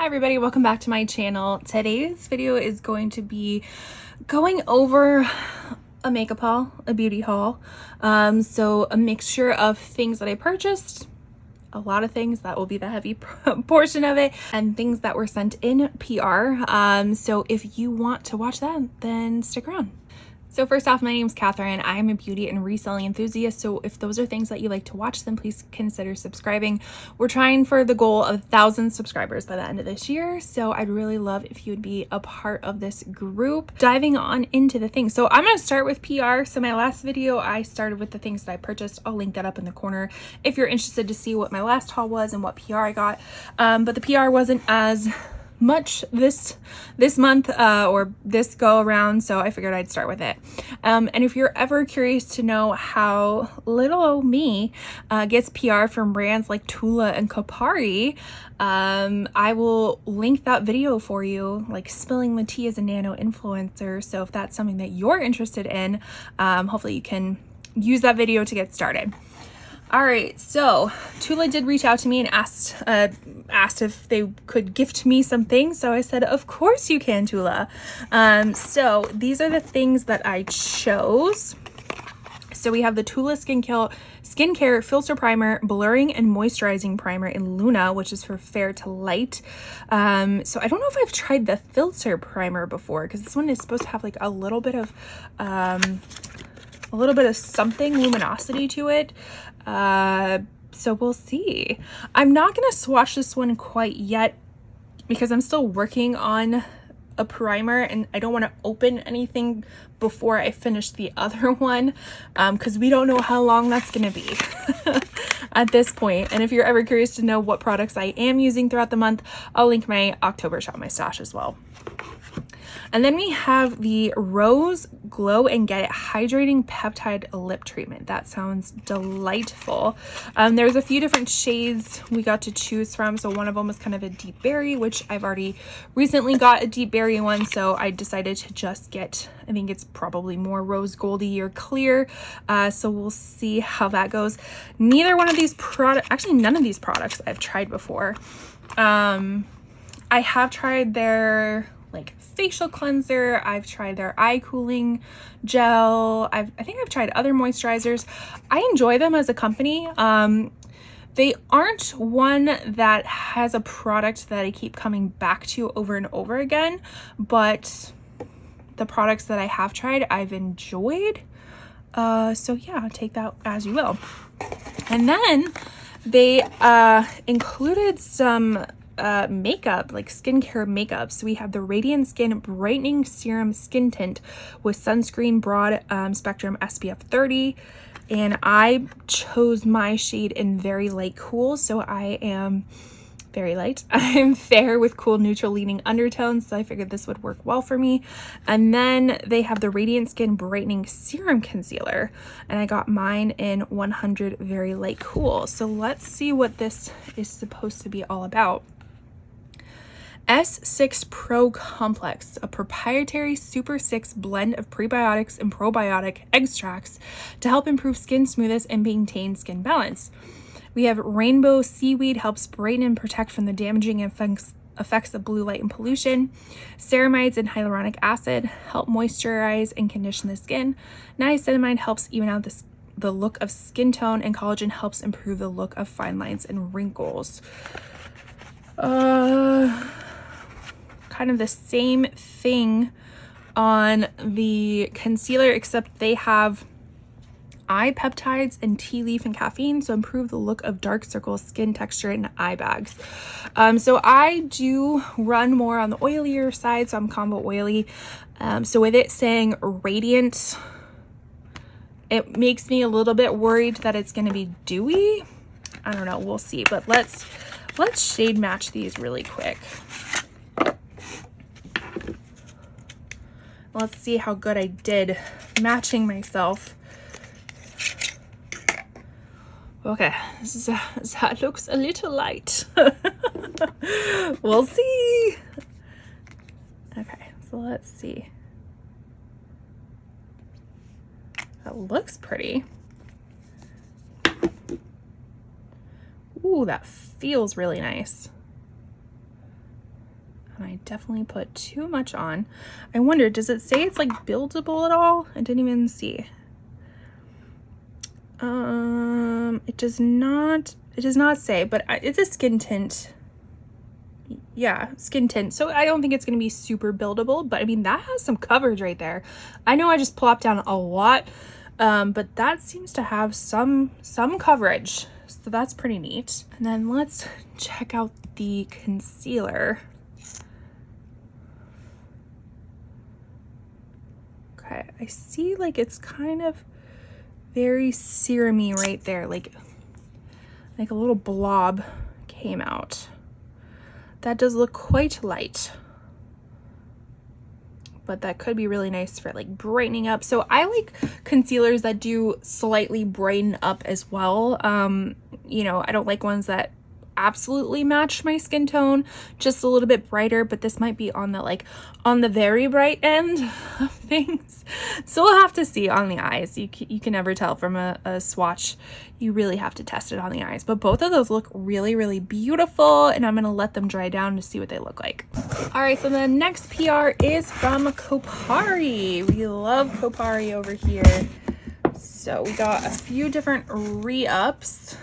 Hi everybody, welcome back to my channel. Today's video is going to be going over a makeup haul, a beauty haul. So a mixture of things that I purchased, a lot of things, that will be the heavy portion of it, and things that were sent in PR. So if you want to watch that, then stick around. So first off, my name is Catherine. I am a beauty and reselling enthusiast. So if those are things that you like to watch, then please consider subscribing. We're trying for the goal of 1,000 subscribers by the end of this year. So I'd really love if you would be a part of this group. Diving on into the things. So I'm going to start with PR. So my last video, I started with the things that I purchased. I'll link that up in the corner if you're interested to see what my last haul was and what PR I got. But the PR wasn't as much this month or this go around, so I figured I'd start with it. And if you're ever curious to know how little old me gets PR from brands like Tula and Kopari, I will link that video for you, like spilling the tea as a nano influencer. So if that's something that you're interested in, hopefully you can use that video to get started. All right, so Tula did reach out to me and asked if they could gift me some things. So I said, of course you can, Tula. So these are the things that I chose. So we have the Tula Skincare Filter Primer, Blurring and Moisturizing Primer in Luna, which is for fair to light. So I don't know if I've tried the filter primer before, because this one is supposed to have like a little bit of something luminosity to it. So we'll see. I'm not gonna swatch this one quite yet because I'm still working on a primer and I don't want to open anything before I finish the other one, because we don't know how long that's gonna be at this point. And if you're ever curious to know what products I am using throughout the month, I'll link my October Shop My Stash as well. And then we have the Rose Glow and Get It Hydrating Peptide Lip Treatment. That sounds delightful. There's a few different shades we got to choose from. So one of them was kind of a deep berry, which I've already recently got a deep berry one. So I decided to just get, I think it's probably more rose goldy or clear. So we'll see how that goes. Neither one of these products, actually none of these products I've tried before. I have tried their like facial cleanser, I've tried their eye cooling gel, I think I've tried other moisturizers. I enjoy them as a company. They aren't one that has a product that I keep coming back to over and over again, but the products that I have tried I've enjoyed. So yeah, take that as you will. And then they included some makeup, like skincare makeup. So we have the Radiant Skin Brightening Serum Skin Tint with sunscreen broad spectrum SPF 30, and I chose my shade in Very Light Cool, so I am very light. I'm fair with cool neutral leaning undertones, so I figured this would work well for me. And then they have the Radiant Skin Brightening Serum Concealer, and I got mine in 100 Very Light Cool. So let's see what this is supposed to be all about. S6 Pro Complex, a proprietary Super 6 blend of prebiotics and probiotic extracts to help improve skin smoothness and maintain skin balance. We have Rainbow Seaweed, helps brighten and protect from the damaging effects of blue light and pollution. Ceramides and hyaluronic acid help moisturize and condition the skin. Niacinamide helps even out the look of skin tone, and collagen helps improve the look of fine lines and wrinkles. Kind of the same thing on the concealer, except they have eye peptides and tea leaf and caffeine, so improve the look of dark circles, skin texture, and eye bags. So I do run more on the oilier side, so I'm combo oily. So with it saying radiant, it makes me a little bit worried that it's going to be dewy. I don't know, we'll see. But let's shade match these really quick. Let's see how good I did matching myself. Okay, that looks a little light. We'll see. Okay, so let's see. That looks pretty. Ooh, that feels really nice. And I definitely put too much on. I wonder, does it say it's like buildable at all? I didn't even see. It does not say, but it's a skin tint. Yeah, skin tint. So I don't think it's going to be super buildable, but I mean, that has some coverage right there. I know I just plopped down a lot, but that seems to have some coverage. So that's pretty neat. And then let's check out the concealer. Okay, I see like it's kind of very serum-y right there, like a little blob came out. That does look quite light, but that could be really nice for like brightening up. So I like concealers that do slightly brighten up as well. You know, I don't like ones that absolutely match my skin tone, just a little bit brighter, but this might be on the very bright end of things. So we'll have to see on the eyes. You can never tell from a swatch. You really have to test it on the eyes, but both of those look really, really beautiful, and I'm gonna let them dry down to see what they look like. All right, so the next PR is from Kopari. We love Kopari over here. So we got a few different re-ups.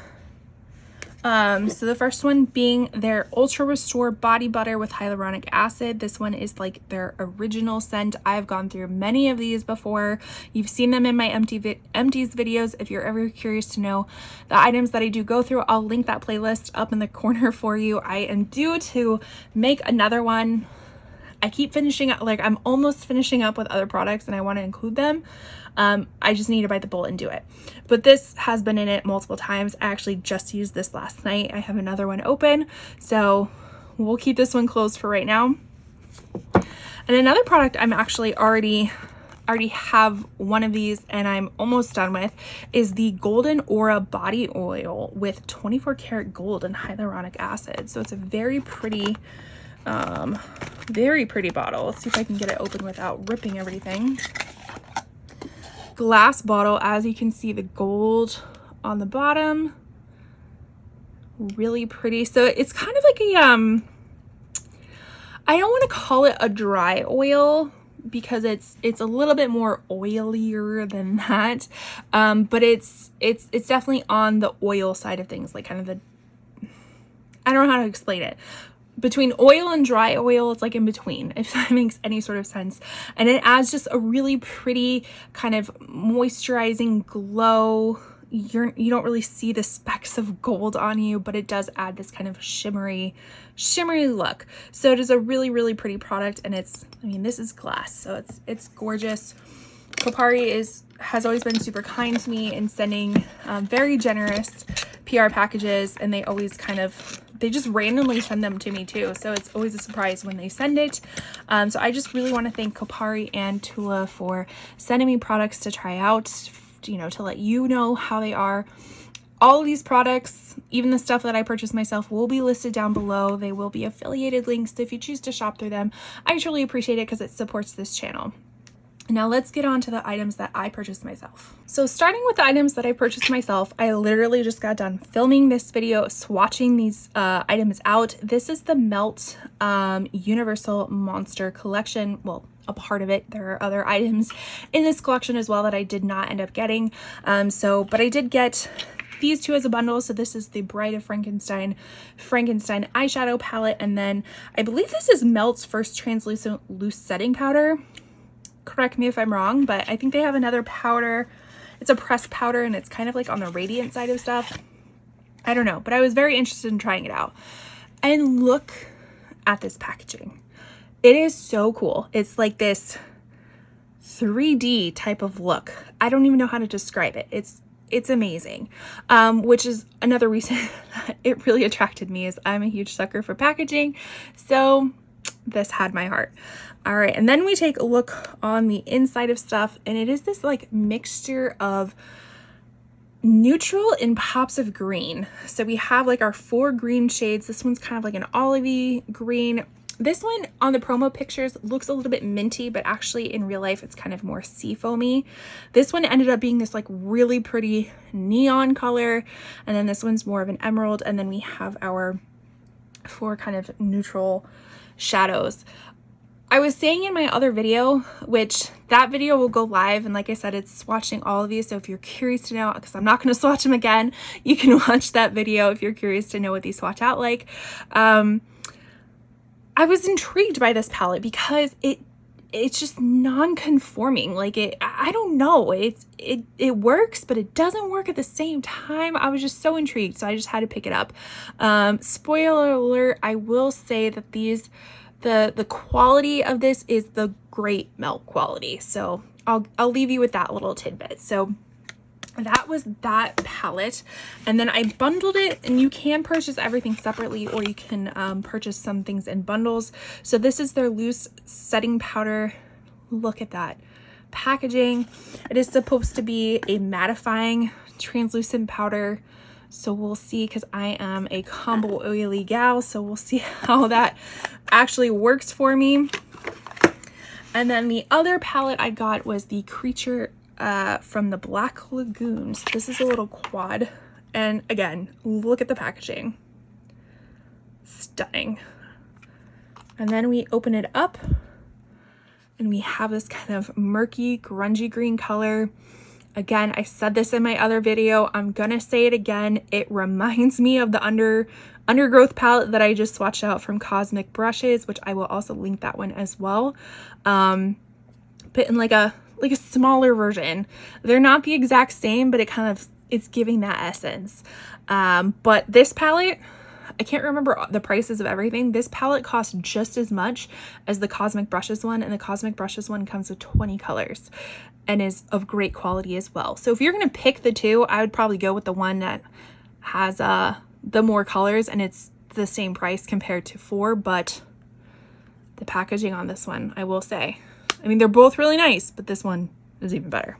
So the first one being their Ultra Restore Body Butter with Hyaluronic Acid. This one is like their original scent. I've gone through many of these before. You've seen them in my empties videos. If you're ever curious to know the items that I do go through, I'll link that playlist up in the corner for you. I am due to make another one. I keep finishing up, like I'm almost finishing up with other products and I want to include them. I just need to bite the bullet and do it. But this has been in it multiple times. I actually just used this last night. I have another one open, so we'll keep this one closed for right now. And another product I'm actually already have one of these and I'm almost done with is the Golden Aura Body Oil with 24 karat gold and hyaluronic acid. So it's a very pretty bottle. Let's see if I can get it open without ripping everything. Glass bottle, as you can see, the gold on the bottom, really pretty. So it's kind of like a I don't want to call it a dry oil because it's a little bit more oilier than that, but it's definitely on the oil side of things, like kind of I don't know how to explain it. Between oil and dry oil, it's like in between, if that makes any sort of sense. And it adds just a really pretty kind of moisturizing glow. You don't really see the specks of gold on you, but it does add this kind of shimmery look. So it is a really, really pretty product, and I mean, this is glass, so it's gorgeous. Kopari has always been super kind to me in sending very generous PR packages, and they always they just randomly send them to me too, so it's always a surprise when they send it. So I just really want to thank Kopari and Tula for sending me products to try out, you know, to let you know how they are. All of these products, even the stuff that I purchased myself, will be listed down below. They will be affiliated links, so if you choose to shop through them, I truly appreciate it because it supports this channel. Now let's get on to the items that I purchased myself. So starting with the items that I purchased myself, I literally just got done filming this video, swatching these items out. This is the Melt Universal Monster Collection. Well, a part of it. There are other items in this collection as well that I did not end up getting. But I did get these two as a bundle. So this is the Bride of Frankenstein eyeshadow palette. And then I believe this is Melt's first translucent loose setting powder. Correct me if I'm wrong, but I think they have another powder. It's a pressed powder and it's kind of like on the radiant side of stuff. I don't know, but I was very interested in trying it out. And look at this packaging. It is so cool. It's like this 3D type of look. I don't even know how to describe it. It's amazing, which is another reason it really attracted me, is I'm a huge sucker for packaging. So this had my heart. All right, and then we take a look on the inside of stuff, and it is this like mixture of neutral and pops of green. So we have like our 4 green shades. This one's kind of like an olivey green. This one on the promo pictures looks a little bit minty, but actually in real life it's kind of more sea foamy. This one ended up being this like really pretty neon color, and then this one's more of an emerald, and then we have our for kind of neutral shadows. I was saying in my other video, which that video will go live, and like I said, it's swatching all of these, so if you're curious to know, because I'm not going to swatch them again, you can watch that video if you're curious to know what these swatch out like. I was intrigued by this palette because it's just non-conforming. Like, I don't know, it works, but it doesn't work at the same time. I was just so intrigued, so I just had to pick it up. Spoiler alert, I will say that these, the quality of this is the great melt quality, so I'll leave you with that little tidbit. So that was that palette, and then I bundled it, and you can purchase everything separately, or you can purchase some things in bundles. So this is their loose setting powder. Look at that packaging. It is supposed to be a mattifying translucent powder, so we'll see, because I am a combo oily gal, so we'll see how that actually works for me. And then the other palette I got was the Creature from the Black Lagoon. So this is a little quad, and again, look at the packaging, stunning. And then we open it up, and we have this kind of murky, grungy green color. Again, I said this in my other video, I'm gonna say it again, it reminds me of the Undergrowth palette that I just swatched out from Cosmic Brushes, which I will also link that one as well. But in like a smaller version. They're not the exact same, but it's giving that essence. But this palette, I can't remember the prices of everything. This palette costs just as much as the Cosmic Brushes one, and the Cosmic Brushes one comes with 20 colors and is of great quality as well. So if you're gonna pick the two, I would probably go with the one that has the more colors, and it's the same price compared to 4, but the packaging on this one, I will say, I mean, they're both really nice, but this one is even better.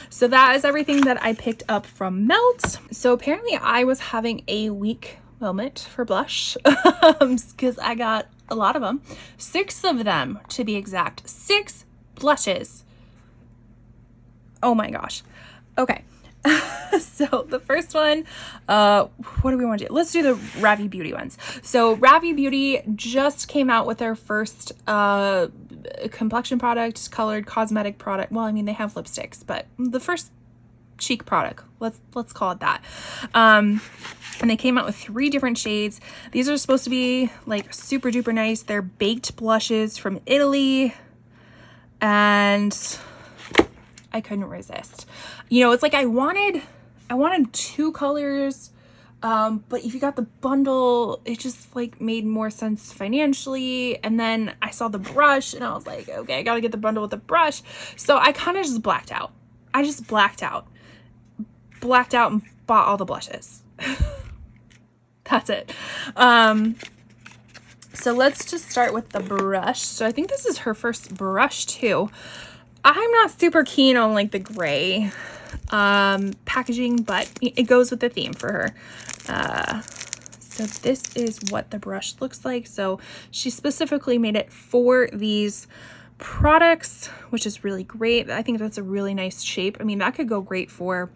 So that is everything that I picked up from Melt. So apparently I was having a weak moment for blush because I got a lot of them. 6 of them to be exact. 6 blushes. Oh my gosh. Okay. So the first one, what do we want to do? Let's do the Ravi Beauty ones. So Ravi Beauty just came out with their first complexion product, colored cosmetic product. Well, I mean, they have lipsticks, but the first cheek product, let's call it that. And they came out with 3 different shades. These are supposed to be like super duper nice. They're baked blushes from Italy, and I couldn't resist. You know, it's like I wanted 2 colors, but if you got the bundle, it just like made more sense financially. And then I saw the brush, and I was like, okay, I gotta get the bundle with the brush. So I kind of just blacked out. I just blacked out and bought all the blushes. That's it. So let's just start with the brush. So I think this is her first brush too. I'm not super keen on like the gray packaging, but it goes with the theme for her. So this is what the brush looks like. So she specifically made it for these products, which is really great. I think that's a really nice shape. I mean, that could go great for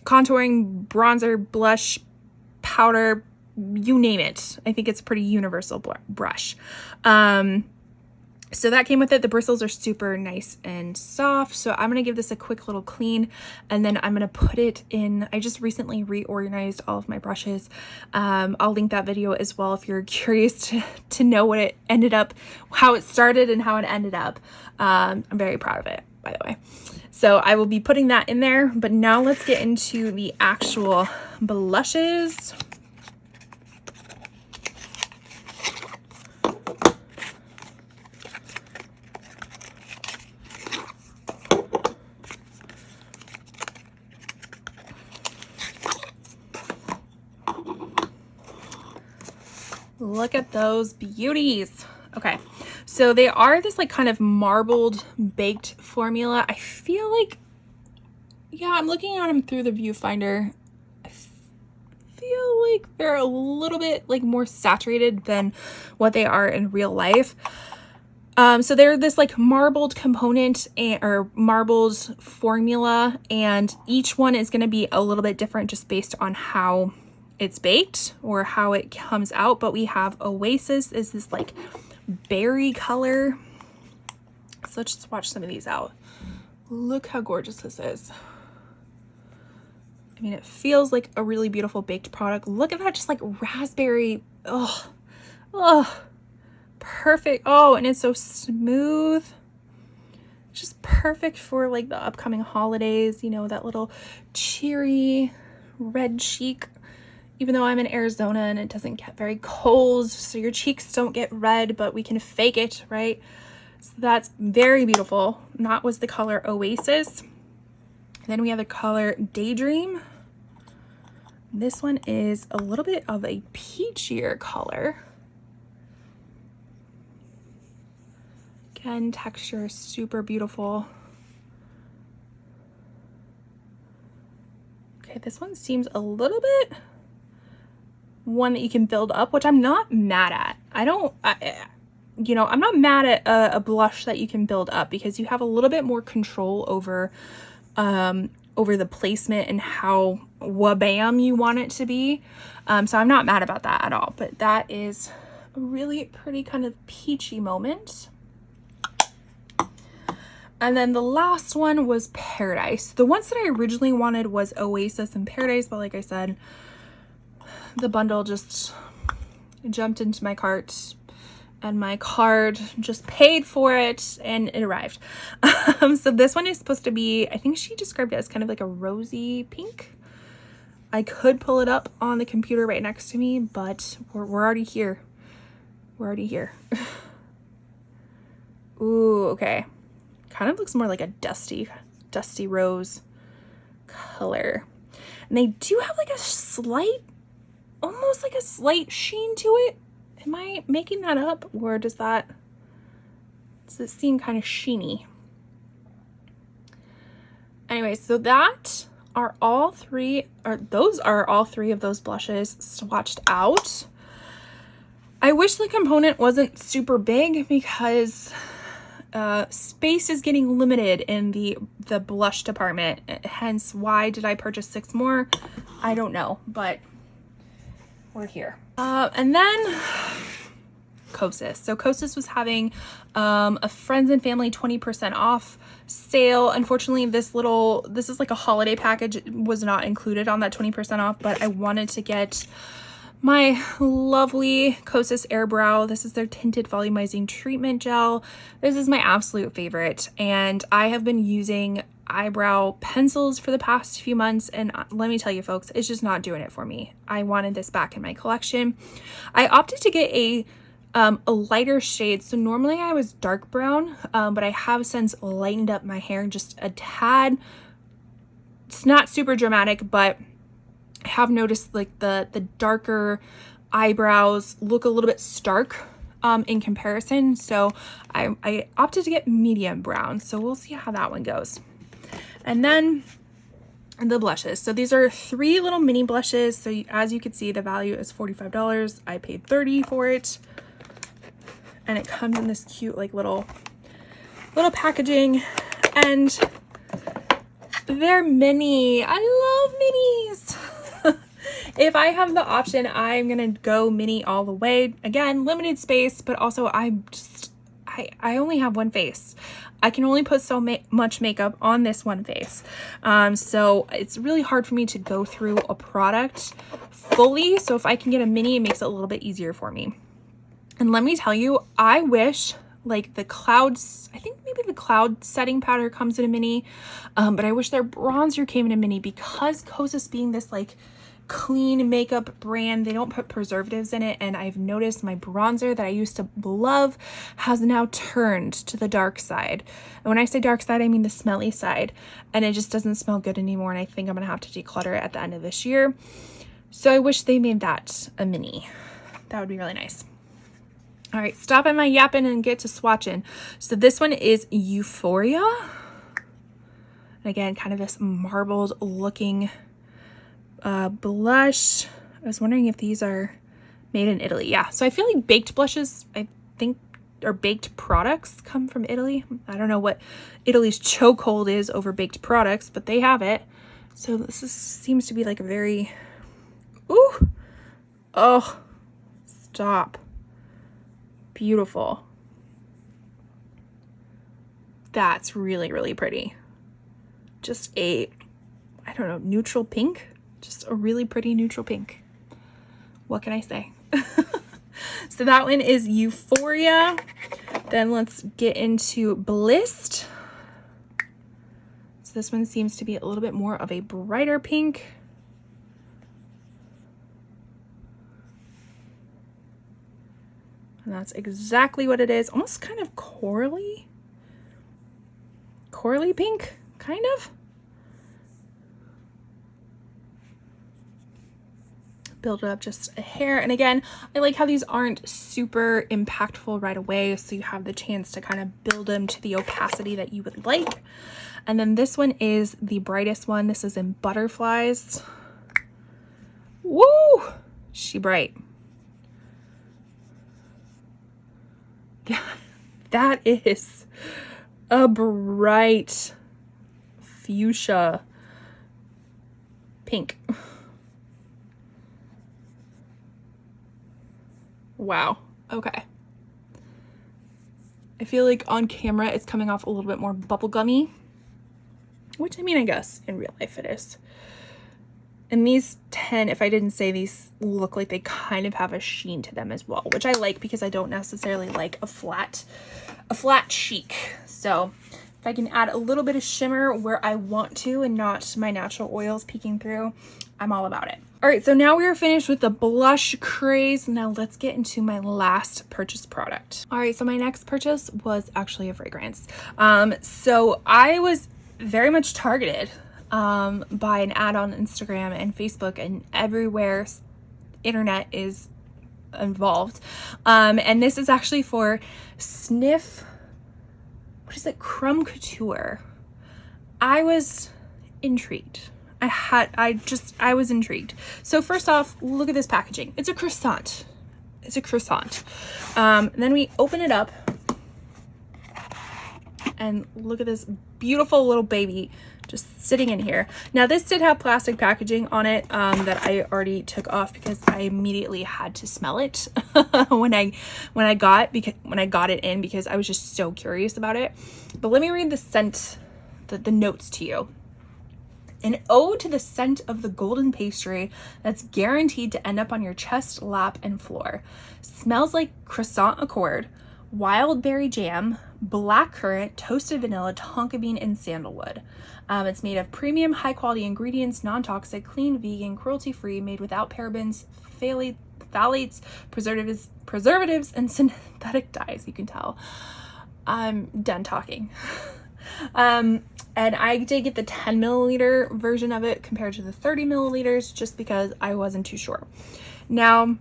contouring, bronzer, blush, powder, you name it. I think it's a pretty universal brush. So that came with it. The bristles are super nice and soft. So I'm going to give this a quick little clean, and then I'm going to put it in. I just recently reorganized all of my brushes. I'll link that video as well if you're curious to know what it ended up, how it started and how it ended up. I'm very proud of it, by the way. So I will be putting that in there, but now let's get into the actual blushes. Look at those beauties. Okay, so they are this like kind of marbled baked formula. I feel like, yeah, I'm looking at them through the viewfinder. I feel like they're a little bit like more saturated than what they are in real life. So they're this like marbled component or marbled formula, and each one is going to be a little bit different just based on how it's baked or how it comes out, but we have Oasis is this like berry color. So let's just swatch some of these out. Look how gorgeous this is. I mean, it feels like a really beautiful baked product. Look at that, just like raspberry. Oh, oh, perfect. Oh, and it's so smooth. Just perfect for like the upcoming holidays, you know, that little cheery red cheek. Even though I'm in Arizona and it doesn't get very cold, so your cheeks don't get red, but we can fake it, right? So that's very beautiful. And that was the color Oasis. Then we have the color Daydream. This one is a little bit of a peachier color. Again, texture is super beautiful. Okay, this one seems a little bit one that you can build up, which I'm not mad at. You know, I'm not mad at a blush that you can build up because you have a little bit more control over the placement and how wabam you want it to be. So I'm not mad about that at all, but that is a really pretty kind of peachy moment. And then the last one was Paradise. The ones that I originally wanted was Oasis and Paradise, but like I said, the bundle just jumped into my cart and my card just paid for it and it arrived. So this one is supposed to be, I think she described it as kind of like a rosy pink. I could pull it up on the computer right next to me, but we're already here. We're already here. Ooh, okay. Kind of looks more like a dusty rose color. And they do have like a slight, almost like a slight sheen to it. Am I making that up, or does it seem kind of sheeny? Anyway, so those are all three of those blushes swatched out. I wish the component wasn't super big because space is getting limited in the blush department. Hence, why did I purchase 6 more? I don't know, but we're here. And then Kosas. So Kosas was having a friends and family 20% off sale. Unfortunately, this is like a holiday package. It was not included on that 20% off, but I wanted to get my lovely Kosas Airbrow. This is their tinted volumizing treatment gel. This is my absolute favorite, and I have been using eyebrow pencils for the past few months, and let me tell you folks, it's just not doing it for me. I wanted this back in my collection. I opted to get a lighter shade. So normally I was dark brown, but I have since lightened up my hair just a tad. It's not super dramatic, but I have noticed like the darker eyebrows look a little bit stark in comparison. So I opted to get medium brown. So we'll see how that one goes. And then the blushes. So these are 3 little mini blushes. So as you can see, the value is $45. I paid $30 for it. And it comes in this cute like little packaging, and they're mini. I love minis. If I have the option, I'm gonna go mini all the way. Again, limited space, but also I only have one face. I can only put so much makeup on this one face. So it's really hard for me to go through a product fully. So if I can get a mini, it makes it a little bit easier for me. And let me tell you, I wish like the clouds, I think maybe the cloud setting powder comes in a mini, but I wish their bronzer came in a mini, because Kosas being this like clean makeup brand, they don't put preservatives in it, and I've noticed my bronzer that I used to love has now turned to the dark side. And when I say dark side, I mean the smelly side, and it just doesn't smell good anymore, and I think I'm gonna have to declutter it at the end of this year. So I wish they made that a mini. That would be really nice. All right, stopping my yapping and get to swatching. So this one is Euphoria. And again, kind of this marbled looking blush. I was wondering if these are made in Italy. Yeah, so I feel like baked blushes, I think, or baked products come from Italy. I don't know what Italy's chokehold is over baked products, but they have it. So this seems to be like a very Ooh. Oh, stop. Beautiful. That's really, really pretty. Just a, I don't know, neutral pink. Just a really pretty neutral pink. What can I say? So that one is Euphoria. Then let's get into Blissed. So this one seems to be a little bit more of a brighter pink. And that's exactly what it is. Almost kind of corally pink, kind of. Build it up just a hair. And again, I like how these aren't super impactful right away, so you have the chance to kind of build them to the opacity that you would like. And then this one is the brightest one. This is in Butterflies. Woo! She bright. Yeah, that is a bright fuchsia pink. Wow. Okay. I feel like on camera it's coming off a little bit more bubblegummy, which I mean, I guess in real life it is. And these 10, if I didn't say, these look like they kind of have a sheen to them as well, which I like because I don't necessarily like a flat cheek. So if I can add a little bit of shimmer where I want to and not my natural oils peeking through, I'm all about it. All right, so now we are finished with the blush craze. Now let's get into my last purchase product. All right, so my next purchase was actually a fragrance. So I was very much targeted by an ad on Instagram and Facebook and everywhere internet is involved. And this is actually for Sniff, what is it? Crumb Couture. I was intrigued. I was intrigued. So first off, look at this packaging. It's a croissant. It's a croissant. Then we open it up and look at this beautiful little baby just sitting in here. Now this did have plastic packaging on it that I already took off because I immediately had to smell it when I got it in because I was just so curious about it. But let me read the scent, the notes to you. An ode to the scent of the golden pastry that's guaranteed to end up on your chest, lap, and floor. Smells like croissant accord, wild berry jam, blackcurrant, toasted vanilla, tonka bean, and sandalwood. It's made of premium, high-quality ingredients, non-toxic, clean, vegan, cruelty-free, made without parabens, phthalates, preservatives, and synthetic dyes. You can tell I'm done talking. And I did get the 10 milliliter version of it compared to the 30 milliliters just because I wasn't too sure. Now,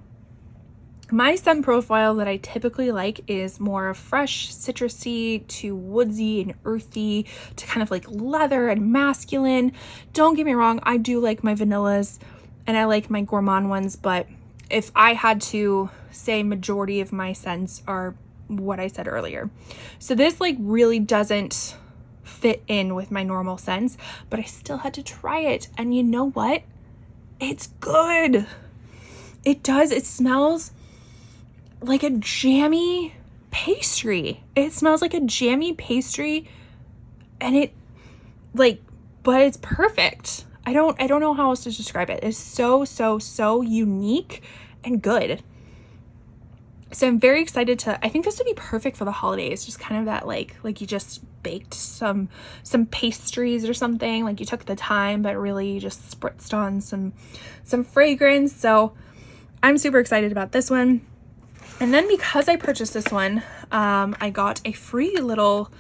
my scent profile that I typically like is more fresh, citrusy to woodsy and earthy to kind of like leather and masculine. Don't get me wrong, I do like my vanillas and I like my gourmand ones, but if I had to say majority of my scents are what I said earlier. So this like really doesn't fit in with my normal scents, but I still had to try it. And you know what? It's good. It does. It smells like a jammy pastry. It smells like a jammy pastry and it like, but it's perfect. I don't know how else to describe it. It's so unique and good. So I'm very excited I think this would be perfect for the holidays. Just kind of that like you just baked some pastries or something, like you took the time, but really you just spritzed on some fragrance. So I'm super excited about this one. And then because I purchased this one, I got a free little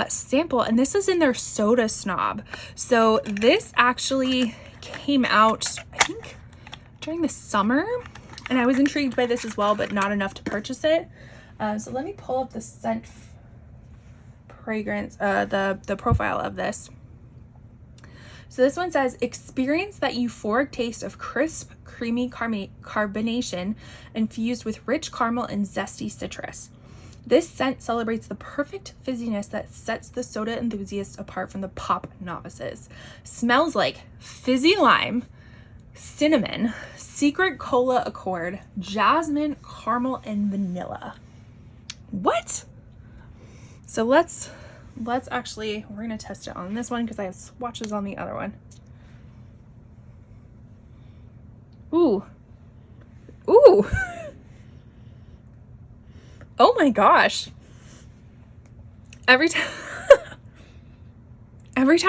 sample, and this is in their Soda Snob. So this actually came out, I think, during the summer. And I was intrigued by this as well, but not enough to purchase it. So let me pull up the scent fragrance, the profile of this. So this one says, experience that euphoric taste of crisp, creamy carbonation infused with rich caramel and zesty citrus. This scent celebrates the perfect fizziness that sets the soda enthusiasts apart from the pop novices. Smells like fizzy lime, Cinnamon, Secret Cola Accord, Jasmine, Caramel, and Vanilla. What? So let's actually, we're gonna test it on this one because I have swatches on the other one. Ooh. Ooh. Oh my gosh. Every time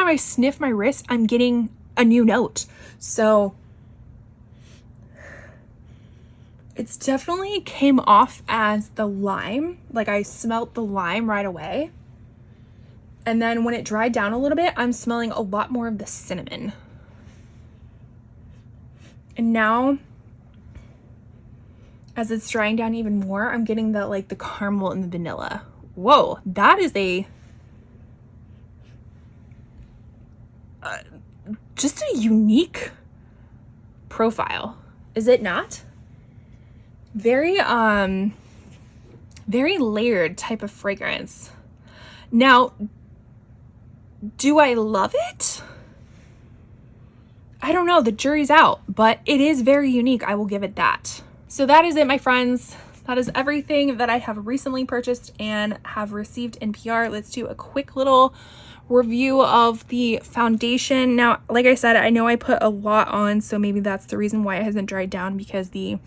I sniff my wrist, I'm getting a new note. So it's definitely came off as the lime. Like I smelt the lime right away. And then when it dried down a little bit, I'm smelling a lot more of the cinnamon. And now, as it's drying down even more, I'm getting the like the caramel and the vanilla. Whoa, that is a just a unique profile, is it not? Very very layered type of fragrance. Now, do I love it? I don't know, the jury's out, but it is very unique. I will give it that. So that is it, my friends. That is everything that I have recently purchased and have received in PR. Let's do a quick little review of the foundation. Now, like I said, I know I put a lot on, so maybe that's the reason why it hasn't dried down, because the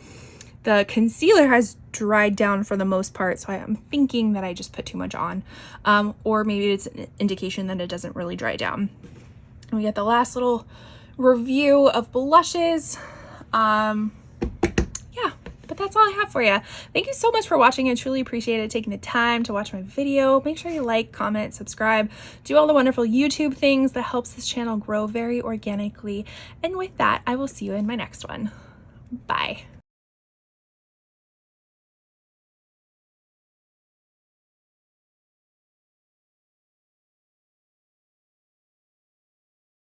concealer has dried down for the most part, so I'm thinking that I just put too much on, or maybe it's an indication that it doesn't really dry down. And we got the last little review of blushes. Yeah, but that's all I have for you. Thank you so much for watching. I truly appreciate it, taking the time to watch my video. Make sure you like, comment, subscribe, do all the wonderful YouTube things that helps this channel grow very organically. And with that, I will see you in my next one. Bye.